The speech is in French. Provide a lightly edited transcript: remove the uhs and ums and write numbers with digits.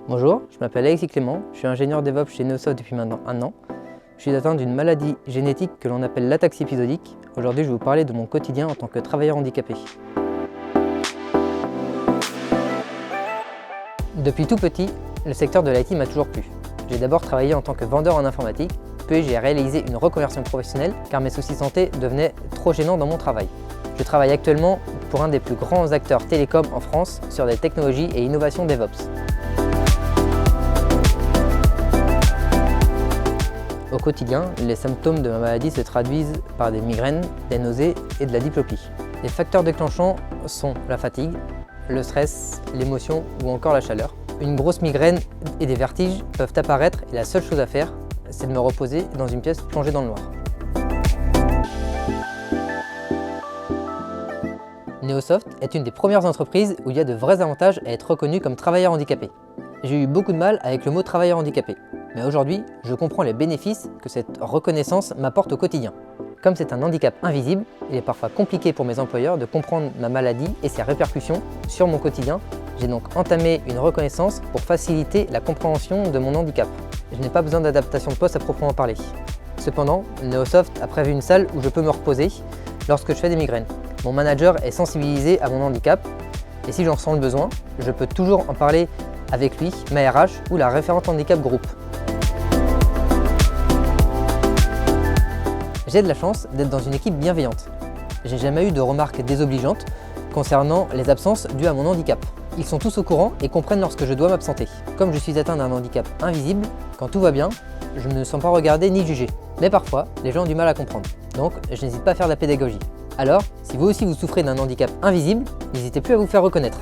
Bonjour, je m'appelle Alexis Clément, je suis ingénieur DevOps chez Neosoft depuis maintenant 1 an. Je suis atteint d'une maladie génétique que l'on appelle l'ataxie épisodique. Aujourd'hui, je vais vous parler de mon quotidien en tant que travailleur handicapé. Depuis tout petit, le secteur de l'IT m'a toujours plu. J'ai d'abord travaillé en tant que vendeur en informatique, puis j'ai réalisé une reconversion professionnelle car mes soucis santé devenaient trop gênants dans mon travail. Je travaille actuellement pour un des plus grands acteurs télécoms en France sur des technologies et innovations DevOps. Au quotidien, les symptômes de ma maladie se traduisent par des migraines, des nausées et de la diplopie. Les facteurs déclenchants sont la fatigue, le stress, l'émotion ou encore la chaleur. Une grosse migraine et des vertiges peuvent apparaître et la seule chose à faire, c'est de me reposer dans une pièce plongée dans le noir. Neosoft est une des premières entreprises où il y a de vrais avantages à être reconnu comme travailleur handicapé. J'ai eu beaucoup de mal avec le mot travailleur handicapé, mais aujourd'hui, je comprends les bénéfices que cette reconnaissance m'apporte au quotidien. Comme c'est un handicap invisible, il est parfois compliqué pour mes employeurs de comprendre ma maladie et ses répercussions sur mon quotidien. J'ai donc entamé une reconnaissance pour faciliter la compréhension de mon handicap. Je n'ai pas besoin d'adaptation de poste à proprement parler. Cependant, Neosoft a prévu une salle où je peux me reposer lorsque je fais des migraines. Mon manager est sensibilisé à mon handicap et si j'en ressens le besoin, je peux toujours en parler avec lui, ma RH ou la référente handicap groupe. J'ai de la chance d'être dans une équipe bienveillante. J'ai jamais eu de remarques désobligeantes concernant les absences dues à mon handicap. Ils sont tous au courant et comprennent lorsque je dois m'absenter. Comme je suis atteint d'un handicap invisible, quand tout va bien, je ne me sens pas regardé ni jugé. Mais parfois, les gens ont du mal à comprendre. Donc, je n'hésite pas à faire de la pédagogie. Alors, si vous aussi vous souffrez d'un handicap invisible, n'hésitez plus à vous faire reconnaître.